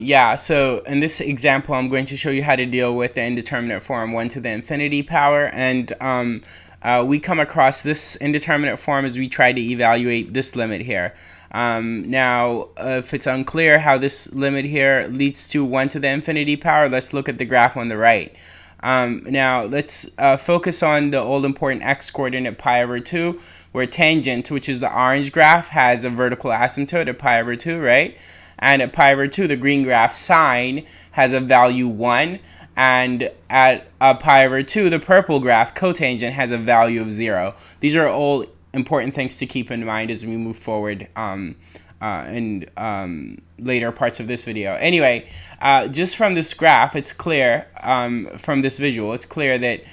Yeah, so in this example, I'm going to show you how to deal with the indeterminate form 1 to the infinity power. And we come across this indeterminate form as we try to evaluate this limit here. Now, if it's unclear how this limit here leads to 1 to the infinity power, let's look at the graph on the right. Now, let's focus on the all-important x-coordinate pi over 2, where tangent, which is the orange graph, has a vertical asymptote at pi over 2, right? And at pi over 2, the green graph sine has a value 1. And at pi over 2, the purple graph cotangent has a value of 0. These are all important things to keep in mind as we move forward in later parts of this video. Anyway, just from this graph, it's clear, from this visual, it's clear that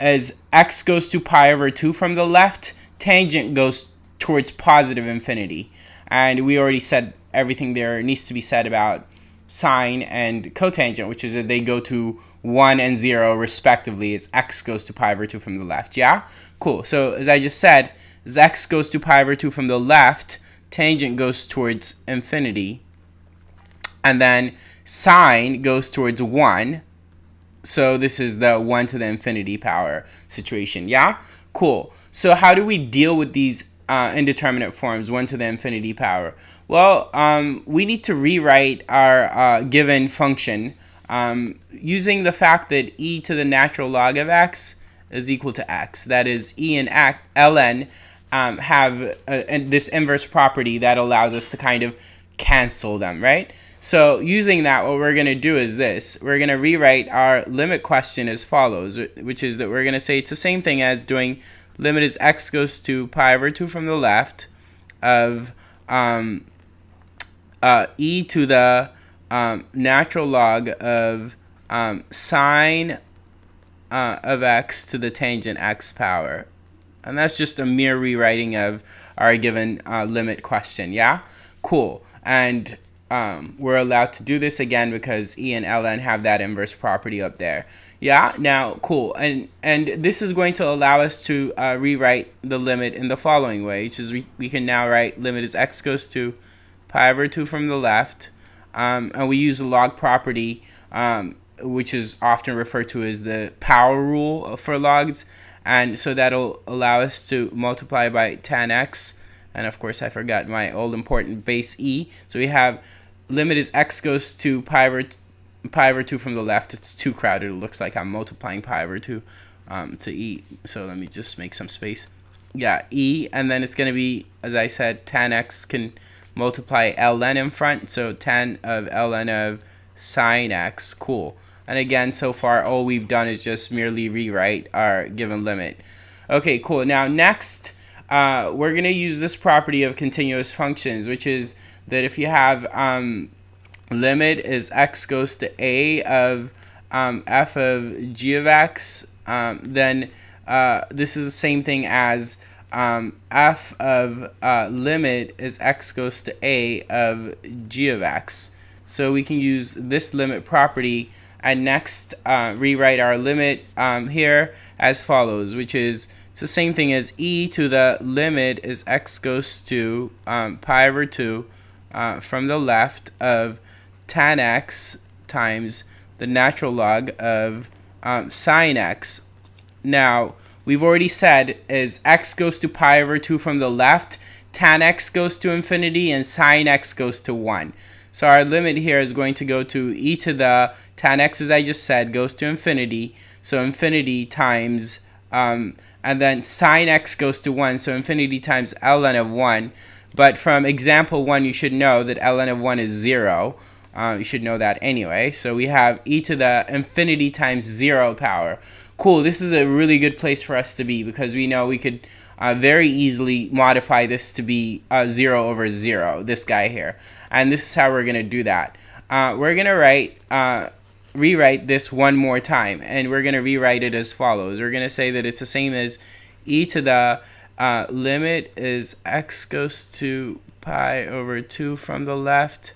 as x goes to pi over 2 from the left, tangent goes towards positive infinity. And we already said everything there needs to be said about sine and cotangent, which is that they go to 1 and 0 respectively as x goes to pi over 2 from the left. Yeah? Cool. So as I just said, as x goes to pi over 2 from the left, tangent goes towards infinity. And then sine goes towards 1. So this is the 1 to the infinity power situation. Yeah? Cool. So how do we deal with these indeterminate forms, 1 to the infinity power? Well, we need to rewrite our given function using the fact that e to the natural log of x is equal to x. That is, e and ln have this inverse property that allows us to kind of cancel them, right? So using that, what we're going to do is this. We're going to rewrite our limit question as follows, which is that we're going to say it's the same thing as doing limit as x goes to pi over 2 from the left of e to the natural log of sine of x to the tangent x power. And that's just a mere rewriting of our given limit question, yeah? Cool. And we're allowed to do this again because e and ln have that inverse property up there. Yeah, now, cool. And this is going to allow us to rewrite the limit in the following way, which is we can now write limit as x goes to pi over 2 from the left. And we use the log property, which is often referred to as the power rule for logs. And so that'll allow us to multiply by tan x. And of course, I forgot my all important base e. So we have limit as x goes to pi over 2 from the left. It's too crowded. It looks like I'm multiplying pi over 2 to e. So let me just make some space. Yeah, e. And then it's going to be, as I said, tan x can multiply ln in front. So tan of ln of sine x. Cool. And again, so far, all we've done is just merely rewrite our given limit. Okay, cool. Now, next, we're going to use this property of continuous functions, which is that if you have limit as x goes to a of f of g of x, then this is the same thing as f of limit as x goes to a of g of x. So we can use this limit property and next rewrite our limit here as follows, which is it's the same thing as e to the limit as x goes to pi over 2 from the left of tan x times the natural log of sine x. Now, we've already said as x goes to pi over 2 from the left, tan x goes to infinity and sine x goes to 1. So our limit here is going to go to e to the tan x, as I just said, goes to infinity. So infinity times, and then sine x goes to 1. So infinity times ln of 1. But from example 1, you should know that ln of 1 is 0. You should know that anyway. So we have e to the infinity times 0 power. Cool. This is a really good place for us to be because we know we could very easily modify this to be 0 over 0, this guy here. And this is how we're going to do that. We're going to rewrite this one more time, and we're going to rewrite it as follows. We're going to say that it's the same as e to the limit is x goes to pi over 2 from the left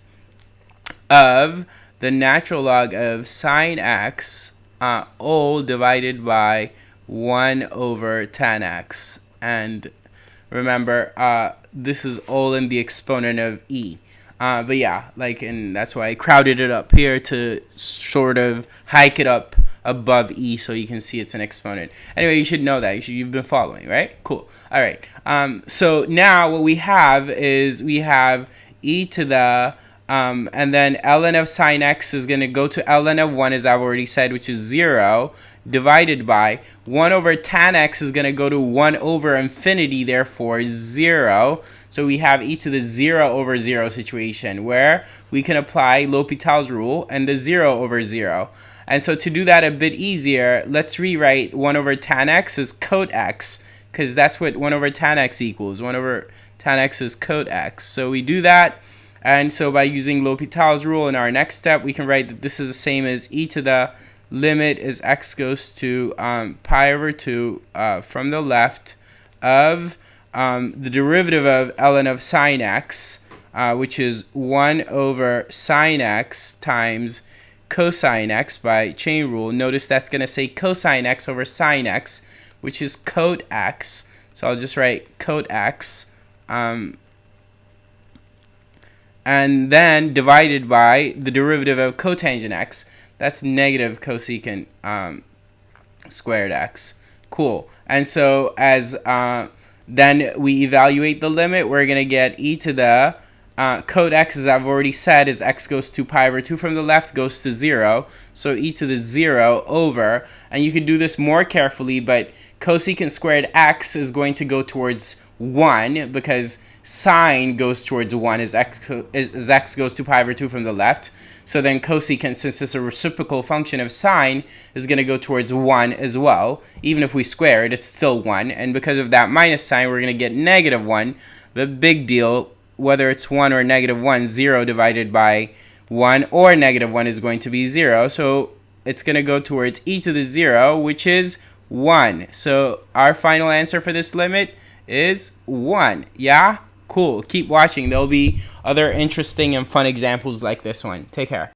of the natural log of sine x all divided by 1 over tan x. And remember, this is all in the exponent of e. But yeah, like, and that's why I crowded it up here to sort of hike it up above e so you can see it's an exponent. Anyway, you should know that. You've been following, right? Cool. All right. So now what we have is we have e to the and then ln of sine x is going to go to ln of 1, as I've already said, which is 0, divided by 1 over tan x is going to go to 1 over infinity, therefore 0. So we have e to the 0 over 0 situation where we can apply L'Hopital's rule and the 0 over 0. And so to do that a bit easier, let's rewrite 1 over tan x as cot x, because that's what 1 over tan x equals. 1 over tan x is cot x. So we do that. And so by using L'Hopital's rule in our next step, we can write that this is the same as e to the limit as x goes to pi over 2 from the left of the derivative of ln of sine x, which is 1 over sine x times cosine x by chain rule. Notice that's going to say cosine x over sine x, which is cot x. So I'll just write cot x. And then divided by the derivative of cotangent x. That's negative cosecant squared x. Cool. And so as then we evaluate the limit, we're going to get e to the cot x, as I've already said, as x goes to pi over 2 from the left, goes to 0. So e to the 0 over, and you can do this more carefully, but cosecant squared x is going to go towards 1 because sine goes towards 1 as x goes to pi over 2 from the left. So then cosecant, since it's a reciprocal function of sine, is going to go towards 1 as well. Even if we square it, it's still 1. And because of that minus sign, we're going to get negative 1. But big deal, whether it's 1 or negative 1, 0 divided by 1 or negative 1 is going to be 0. So it's going to go towards e to the 0, which is 1. So our final answer for this limit is 1. Yeah? Cool. Keep watching. There'll be other interesting and fun examples like this one. Take care.